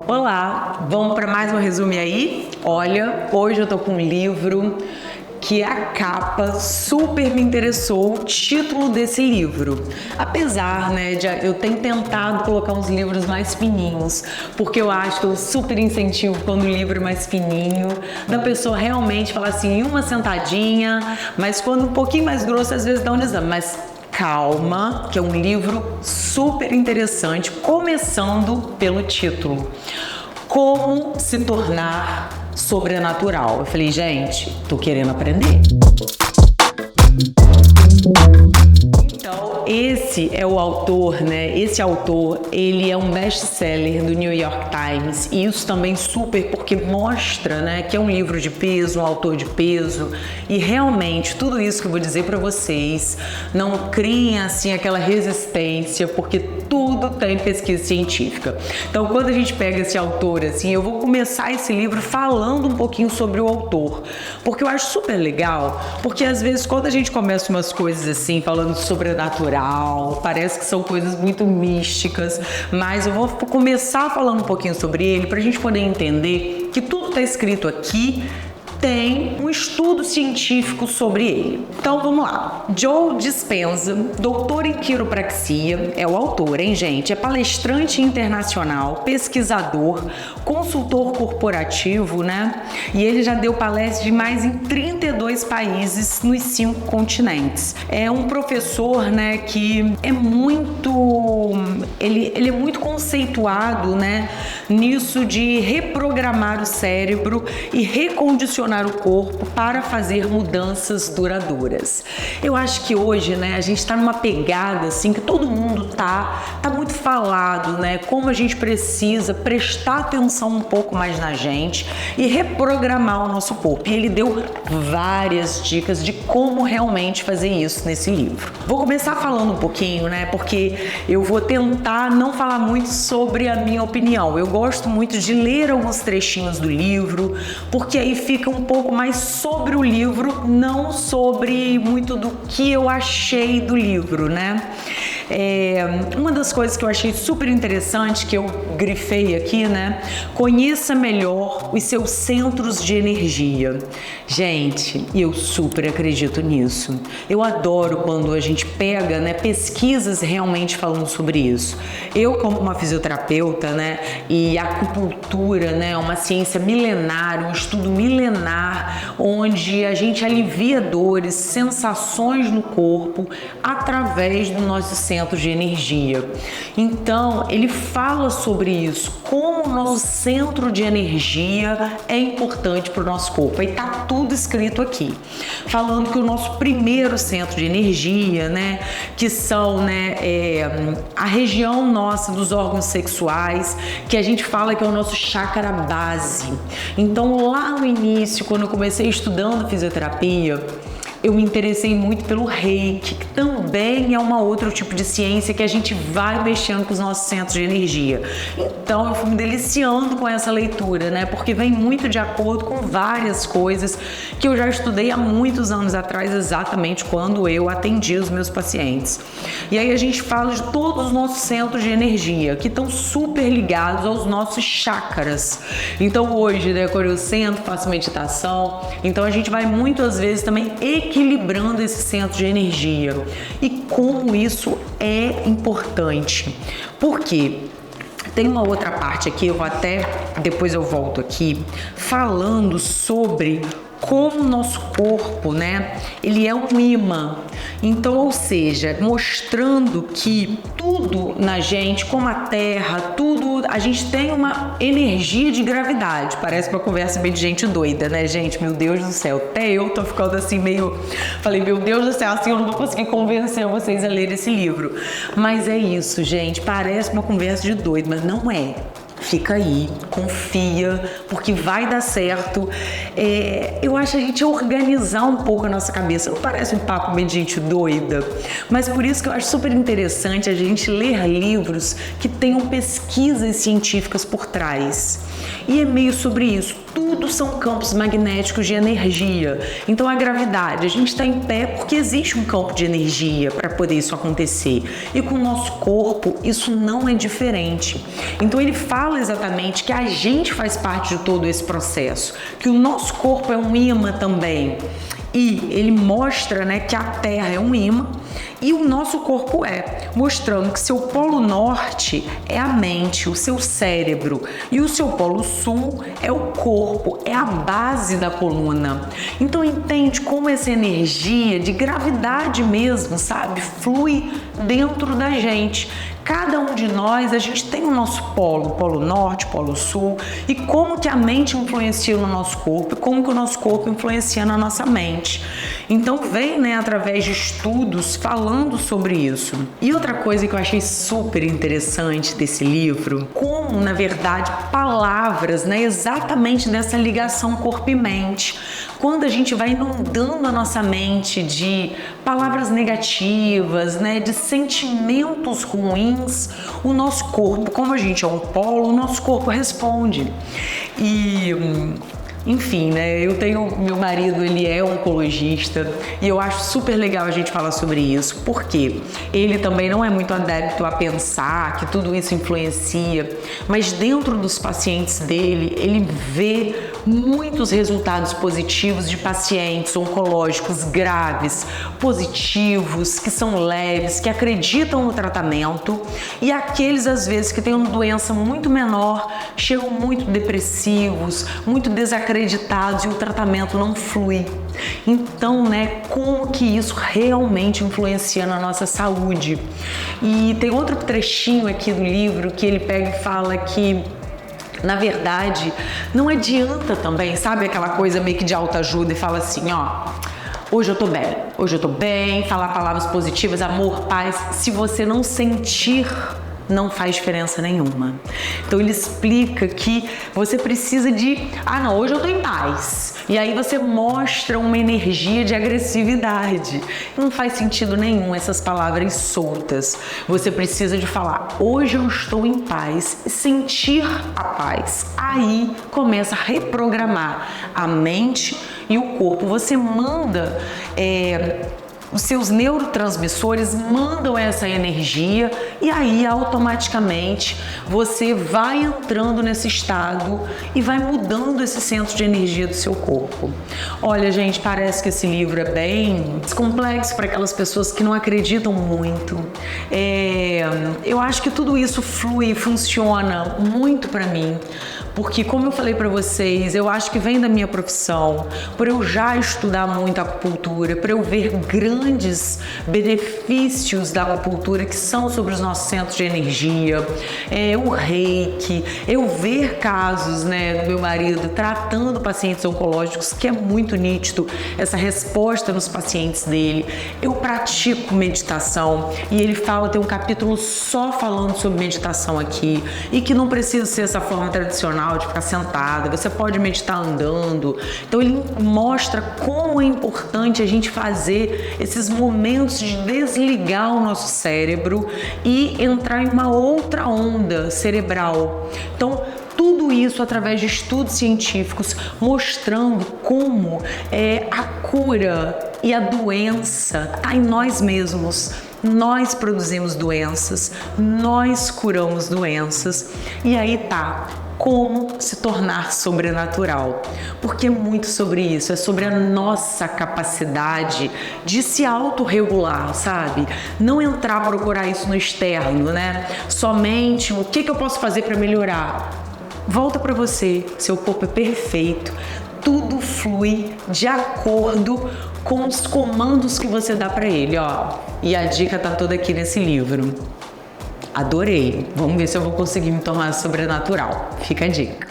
Olá, vamos para mais um resumo aí? Olha, hoje eu tô com um livro que a capa super me interessou, o título desse livro. Apesar, de eu ter tentado colocar uns livros mais fininhos, porque eu acho que eu super incentivo quando o livro é mais fininho, da pessoa realmente falar assim, em uma sentadinha, mas quando um pouquinho mais grosso, às vezes dá um desânimo, mas calma, que é um livro super interessante, começando pelo título. Como se tornar sobrenatural. Eu falei, gente, tô querendo aprender. Então, esse é o autor, Esse autor, ele é um best-seller do New York Times e isso também super porque mostra, que é um livro de peso, um autor de peso e realmente tudo isso que eu vou dizer para vocês, não criem assim aquela resistência porque tudo tem pesquisa científica. Então, quando a gente pega esse autor assim, eu vou começar esse livro falando um pouquinho sobre o autor, porque eu acho super legal, porque às vezes quando a gente começa umas coisas assim, falando sobrenatural, parece que são coisas muito místicas, mas eu vou começar falando um pouquinho sobre ele para a gente poder entender que tudo está escrito aqui tem um estudo científico sobre ele. Então vamos lá. Joe Dispenza, doutor em quiropraxia, é o autor, hein, gente? É palestrante internacional, pesquisador, consultor corporativo, E ele já deu palestras de mais em 32 países nos 5 continentes. É um professor, que é muito... Ele é muito conceituado, nisso de reprogramar o cérebro e recondicionar o corpo para fazer mudanças duradouras. Eu acho que hoje, a gente está numa pegada assim que todo mundo tá muito falado, como a gente precisa prestar atenção um pouco mais na gente e reprogramar o nosso corpo. E ele deu várias dicas de como realmente fazer isso nesse livro. Vou começar falando um pouquinho, porque eu vou tentar não falar muito sobre a minha opinião. Eu gosto muito de ler alguns trechinhos do livro, porque aí fica um pouco mais sobre o livro, não sobre muito do que eu achei do livro, Uma das coisas que eu achei super interessante, que eu grifei aqui, conheça melhor os seus centros de energia. Gente, eu super acredito nisso. Eu adoro quando a gente pega, pesquisas realmente falando sobre isso. Eu, como uma fisioterapeuta, e a acupuntura, é uma ciência milenar, um estudo milenar, onde a gente alivia dores, sensações no corpo através do nosso centro de energia. Então, ele fala sobre isso, como o nosso centro de energia é importante para o nosso corpo. E tá tudo escrito aqui, falando que o nosso primeiro centro de energia, que são, a região nossa dos órgãos sexuais, que a gente fala que é o nosso chakra base. Então, lá no início, quando eu comecei estudando fisioterapia, eu me interessei muito pelo Reiki, que também é outro tipo de ciência que a gente vai mexendo com os nossos centros de energia. Então eu fui me deliciando com essa leitura, porque vem muito de acordo com várias coisas que eu já estudei há muitos anos atrás, exatamente quando eu atendi os meus pacientes. E aí a gente fala de todos os nossos centros de energia, que estão super ligados aos nossos chakras. Então hoje, quando eu sento, faço meditação, então a gente vai muitas vezes também equilibrando esse centro de energia. E como isso é importante. Por quê? Tem uma outra parte aqui, depois eu volto aqui, falando sobre como o nosso corpo, ele é um imã. Então, ou seja, mostrando que tudo na gente, como a terra, tudo, a gente tem uma energia de gravidade. Parece uma conversa bem de gente doida, gente? Meu Deus do céu, até eu tô ficando assim meio... Falei, meu Deus do céu, assim eu não vou conseguir convencer vocês a ler esse livro. Mas é isso, gente, parece uma conversa de doido, mas não é. Fica aí, confia, porque vai dar certo. Eu acho a gente organizar um pouco a nossa cabeça. Não parece um papo bem de gente doida, mas por isso que eu acho super interessante a gente ler livros que tenham pesquisas científicas por trás. E é meio sobre isso. Tudo são campos magnéticos de energia. Então a gravidade, a gente está em pé porque existe um campo de energia para poder isso acontecer. E com o nosso corpo, isso não é diferente. Então ele fala fala exatamente que a gente faz parte de todo esse processo, que o nosso corpo é um imã também. E ele mostra, né, que a Terra é um imã e o nosso corpo mostrando que seu polo norte é a mente, o seu cérebro, e o seu polo sul é o corpo, é a base da coluna. Então entende como essa energia de gravidade mesmo, sabe, flui dentro da gente. Cada um de nós, a gente tem o nosso polo norte, polo sul, e como que a mente influencia no nosso corpo, e como que o nosso corpo influencia na nossa mente. Então vem, né, através de estudos falando sobre isso. E outra coisa que eu achei super interessante desse livro, como, na verdade, palavras, né, exatamente dessa ligação corpo e mente. Quando a gente vai inundando a nossa mente de palavras negativas, né, de sentimentos ruins, o nosso corpo, como a gente é um polo, o nosso corpo responde. E enfim, né, meu marido, ele é oncologista e eu acho super legal a gente falar sobre isso, porque ele também não é muito adepto a pensar que tudo isso influencia, mas dentro dos pacientes dele, ele vê muitos resultados positivos de pacientes oncológicos graves, positivos, que são leves, que acreditam no tratamento, e aqueles, às vezes, que têm uma doença muito menor, chegam muito depressivos, muito desacreditados e o tratamento não flui. Então, né, como que isso realmente influencia na nossa saúde? E tem outro trechinho aqui do livro que ele pega e fala que, na verdade, não adianta também, sabe, aquela coisa meio que de autoajuda e fala assim, ó, hoje eu tô bem, falar palavras positivas, amor, paz, se você não sentir, não faz diferença nenhuma. Então ele explica que você precisa de, não, hoje eu tô em paz. E aí você mostra uma energia de agressividade. Não faz sentido nenhum essas palavras soltas. Você precisa de falar, hoje eu estou em paz, e sentir a paz. Aí começa a reprogramar a mente e o corpo. Você manda os seus neurotransmissores mandam essa energia e aí automaticamente você vai entrando nesse estado e vai mudando esse centro de energia do seu corpo. Olha, gente, parece que esse livro é bem complexo para aquelas pessoas que não acreditam muito. Eu acho que tudo isso flui, funciona muito para mim, porque, como eu falei para vocês, eu acho que vem da minha profissão, por eu já estudar muito a acupuntura, por eu ver grandes benefícios da acupuntura que são sobre os nossos centros de energia, o reiki, eu ver casos, né, do meu marido tratando pacientes oncológicos, que é muito nítido essa resposta nos pacientes dele. Eu pratico meditação e ele fala, tem um capítulo só falando sobre meditação aqui, e que não precisa ser essa forma tradicional de ficar sentada, você pode meditar andando. Então ele mostra como é importante a gente fazer esses momentos de desligar o nosso cérebro e entrar em uma outra onda cerebral. Então tudo isso através de estudos científicos mostrando como a cura e a doença está em nós mesmos. Nós produzimos doenças, nós curamos doenças, e aí tá, como se tornar sobrenatural, porque é muito sobre isso, é sobre a nossa capacidade de se autorregular, sabe? Não entrar a procurar isso no externo, né? Somente o que eu posso fazer para melhorar. Volta para você, seu corpo é perfeito, tudo flui de acordo com os comandos que você dá para ele, ó. E a dica tá toda aqui nesse livro. Adorei. Vamos ver se eu vou conseguir me tornar sobrenatural. Fica a dica.